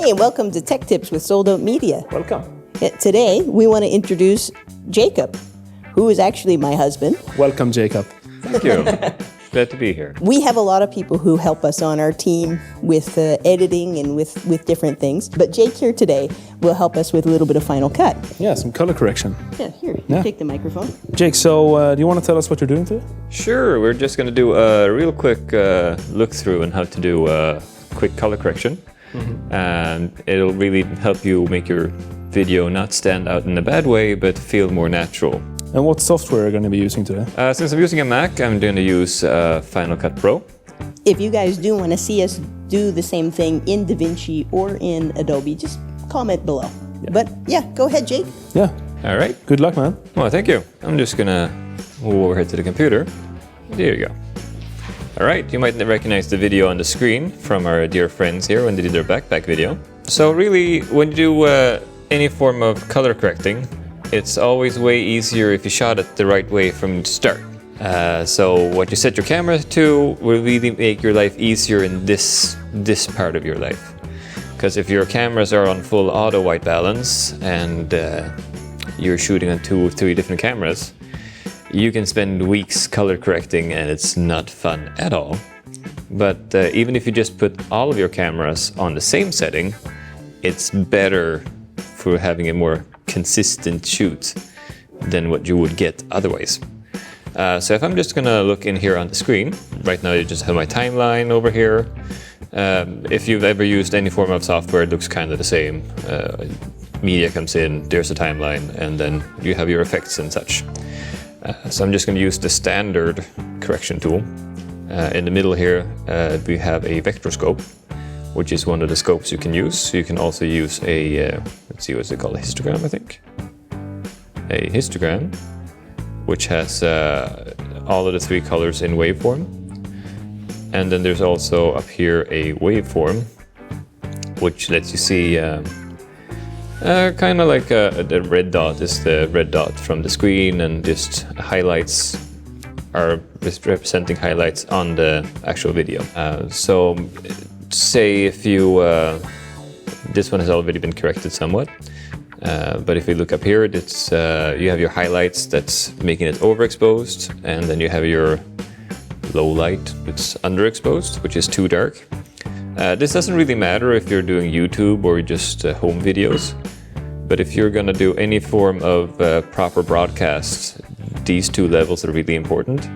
Hey, and welcome to Tech Tips with Sold Out Media. Welcome. Today, we want to introduce Jacob, who is actually my husband. Welcome, Jacob. Thank you. Glad to be here. We have a lot of people who help us on our team with editing and with different things. But Jake here today will help us with a little bit of Final Cut. Yeah, some color correction. Yeah, here, Yeah. take the microphone. Jake, so do you want to tell us what you're doing today? Sure, we're just going to do a real quick look through on how to do quick color correction. And it'll really help you make your video not stand out in a bad way, but feel more natural. And what software are you going to be using today? Since I'm using a Mac, I'm going to use Final Cut Pro. If you guys do want to see us do the same thing in DaVinci or in Adobe, just comment below. Yeah. But yeah, go ahead, Jake. Yeah. All right. Good luck, man. Well, thank you. I'm just going to move over here to the computer. There you go. All right, you might recognize the video on the screen from our dear friends here when they did their backpack video. So really, when you do any form of color correcting, it's always way easier if you shot it the right way from the start. So what you set your camera to will really make your life easier in this part of your life. Because if your cameras are on full auto white balance and you're shooting on 2 or 3 different cameras, you can spend weeks color correcting and it's not fun at all. But even if you just put all of your cameras on the same setting, it's better for having a more consistent shoot than what you would get otherwise. So if I'm just gonna look in here on the screen, right now you just have my timeline over here. If you've ever used any form of software, it looks kind of the same. Media comes in, there's a timeline, and then you have your effects and such. So I'm just going to use the standard correction tool. In the middle here, we have a vector scope, which is one of the scopes you can use. You can also use a, let's see, what's it called, a histogram, I think? A histogram, which has all of the 3 colors in waveform. And then there's also up here a waveform, which lets you see kind of like the red dot is the red dot from the screen, and just highlights are representing highlights on the actual video. So say if you, this one has already been corrected somewhat, but if you look up here, it's you have your highlights that's making it overexposed, and then you have your low light, it's underexposed, which is too dark. This doesn't really matter if you're doing YouTube or just home videos, but if you're going to do any form of proper broadcast, these 2 levels are really important,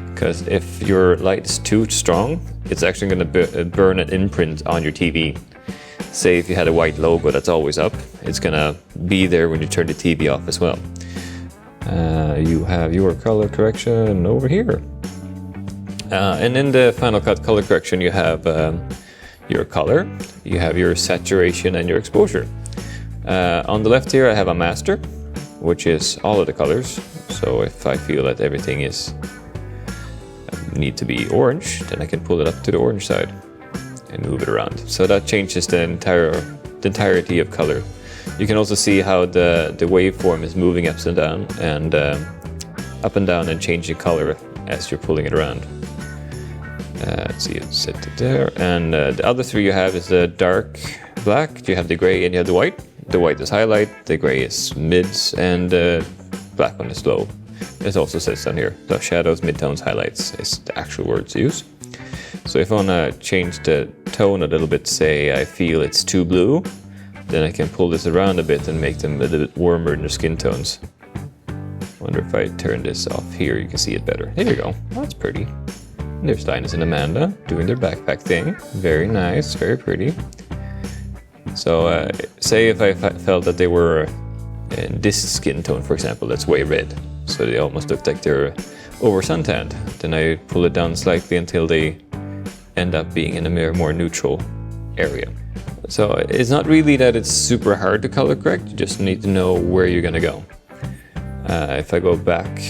because if your light is too strong, it's actually going to burn an imprint on your TV. Say if you had a white logo that's always up, it's going to be there when you turn the TV off as well. You have your color correction over here. And in the Final Cut color correction, you have your color, you have your saturation and your exposure. On the left here I have a master, which is all of the colors. So if I feel that everything is need to be orange, then I can pull it up to the orange side and move it around. So that changes the entirety of color. You can also see how the waveform is moving up and down and changing color as you're pulling it around. Let's see, it's set to there. And the other 3 you have is the dark black, you have the gray, and you have the white. The white is highlight, the gray is mids, and the black one is low. It also says down here, the shadows, midtones, highlights is the actual words used. So if I want to change the tone a little bit, say I feel it's too blue, then I can pull this around a bit and make them a little bit warmer in their skin tones. Wonder if I turn this off here, you can see it better. There you go, that's pretty. There's Linus and Amanda doing their backpack thing. Very nice, very pretty. So say if I felt that they were in this skin tone, for example, that's way red, so they almost look like they're over suntanned, then I pull it down slightly until they end up being in a more neutral area. So it's not really that it's super hard to color correct, you just need to know where you're gonna go. If I go back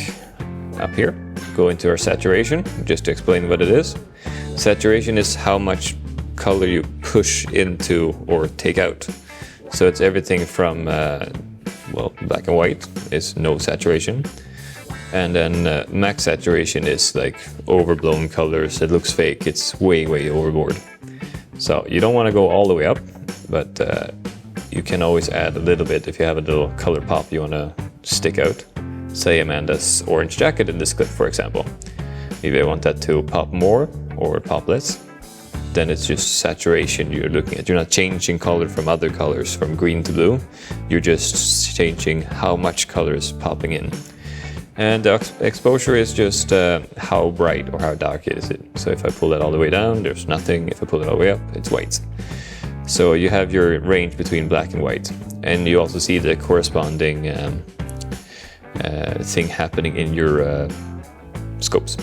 up here, go into our saturation, just to explain what it is. Saturation is how much color you push into or take out. So it's everything from, well, black and white is no saturation. And then max saturation is like overblown colors. It looks fake. It's way, way overboard. So you don't want to go all the way up. but you can always add a little bit if you have a little color pop you want to stick out. Say Amanda's orange jacket in this clip, for example. If I want that to pop more or pop less, then it's just saturation you're looking at. You're not changing color from other colors, from green to blue. You're just changing how much color is popping in. And the exposure is just how bright or how dark is it. So if I pull that all the way down, there's nothing. If I pull it all the way up, it's white. So you have your range between black and white. And you also see the corresponding thing happening in your scopes.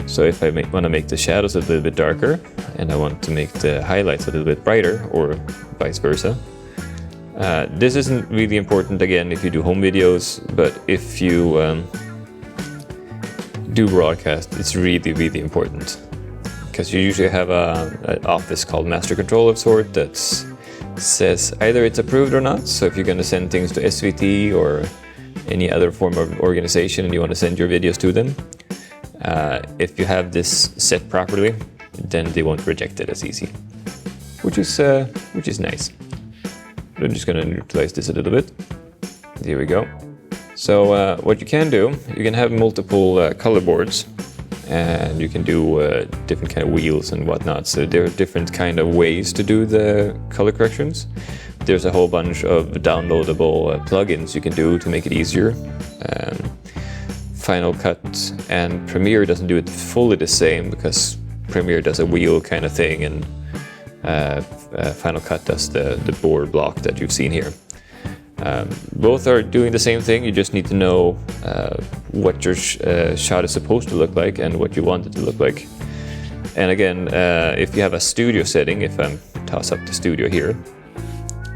So if I want to make the shadows a little bit darker, and I want to make the highlights a little bit brighter, or vice versa. This isn't really important, again, if you do home videos, but if you do broadcast, it's really, really important. Because you usually have an office called Master Control of sort that says either it's approved or not. So if you're going to send things to SVT or any other form of organization and you want to send your videos to them, if you have this set properly, then they won't reject it as easy, which is nice. I'm just going to neutralize this a little bit. There we go. So what you can do, you can have multiple color boards, and you can do different kind of wheels and whatnot. So there are different kind of ways to do the color corrections. There's a whole bunch of downloadable plugins you can do to make it easier. Final Cut and Premiere doesn't do it fully the same, because Premiere does a wheel kind of thing, and Final Cut does the board block that you've seen here. Both are doing the same thing. You just need to know what your shot is supposed to look like and what you want it to look like. And again, if you have a studio setting, if I toss up the studio here,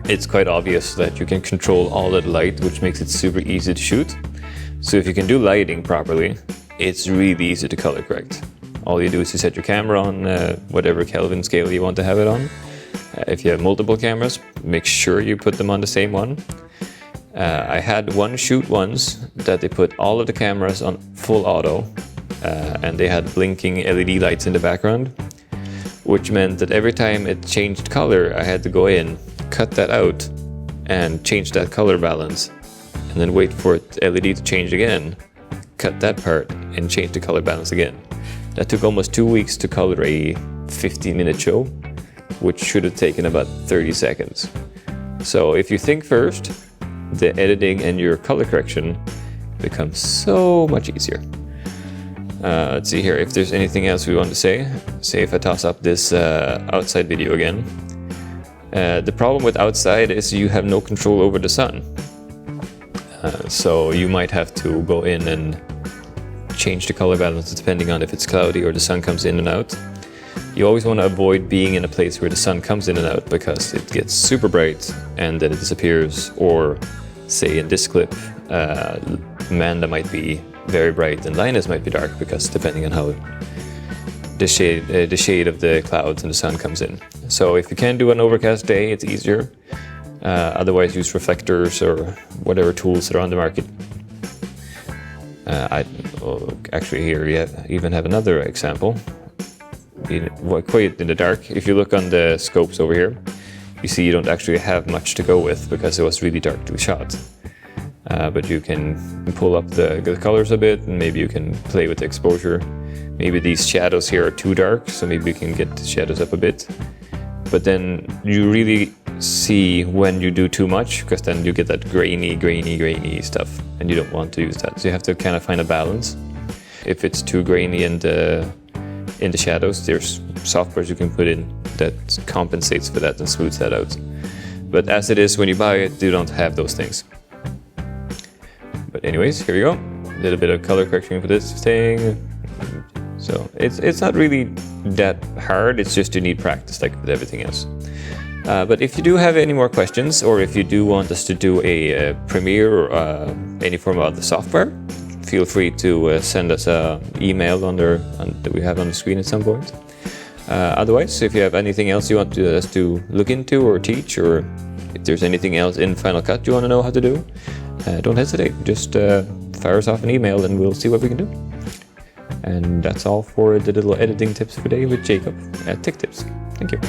it's quite obvious that you can control all that light, which makes it super easy to shoot. So if you can do lighting properly, it's really easy to color correct. All you do is you set your camera on whatever Kelvin scale you want to have it on. If you have multiple cameras, make sure you put them on the same one. I had one shoot once that they put all of the cameras on full auto, and they had blinking LED lights in the background, which meant that every time it changed color, I had to go in, cut that out, and change that color balance, and then wait for the LED to change again, cut that part, and change the color balance again. That took almost 2 weeks to color a 15-minute show, which should have taken about 30 seconds. So if you think first, the editing and your color correction becomes so much easier. Let's see here, if there's anything else we want to say. Say if I toss up this outside video again. The problem with outside is you have no control over the sun. So you might have to go in and change the color balance depending on if it's cloudy or the sun comes in and out. You always want to avoid being in a place where the sun comes in and out, because it gets super bright and then it disappears. Or say in this clip, Amanda might be very bright and Linus might be dark, because depending on how the shade of the clouds and the sun comes in. So if you can do an overcast day, it's easier. Otherwise use reflectors or whatever tools that are on the market. Actually here you even have another example. Quite in the dark. If you look on the scopes over here, you see you don't actually have much to go with, because it was really dark to be shot. But you can pull up the colors a bit, and maybe you can play with the exposure. Maybe these shadows here are too dark, so maybe you can get the shadows up a bit. But then you really see when you do too much, because then you get that grainy stuff, and you don't want to use that. So you have to kind of find a balance. If it's too grainy in the shadows, there's softwares you can put in that compensates for that and smooths that out. But as it is, when you buy it, you don't have those things. But anyways, here we go. A little bit of color correction for this thing. So it's not really that hard, it's just you need practice like with everything else. But if you do have any more questions, or if you do want us to do a Premiere or any form of other software, feel free to send us an email that we have on the screen at some point. Otherwise, if you have anything else you want us to look into or teach, or if there's anything else in Final Cut you want to know how to do, don't hesitate. Just fire us off an email and we'll see what we can do. And that's all for the little editing tips for today with Jacob at Tech Tips. Thank you.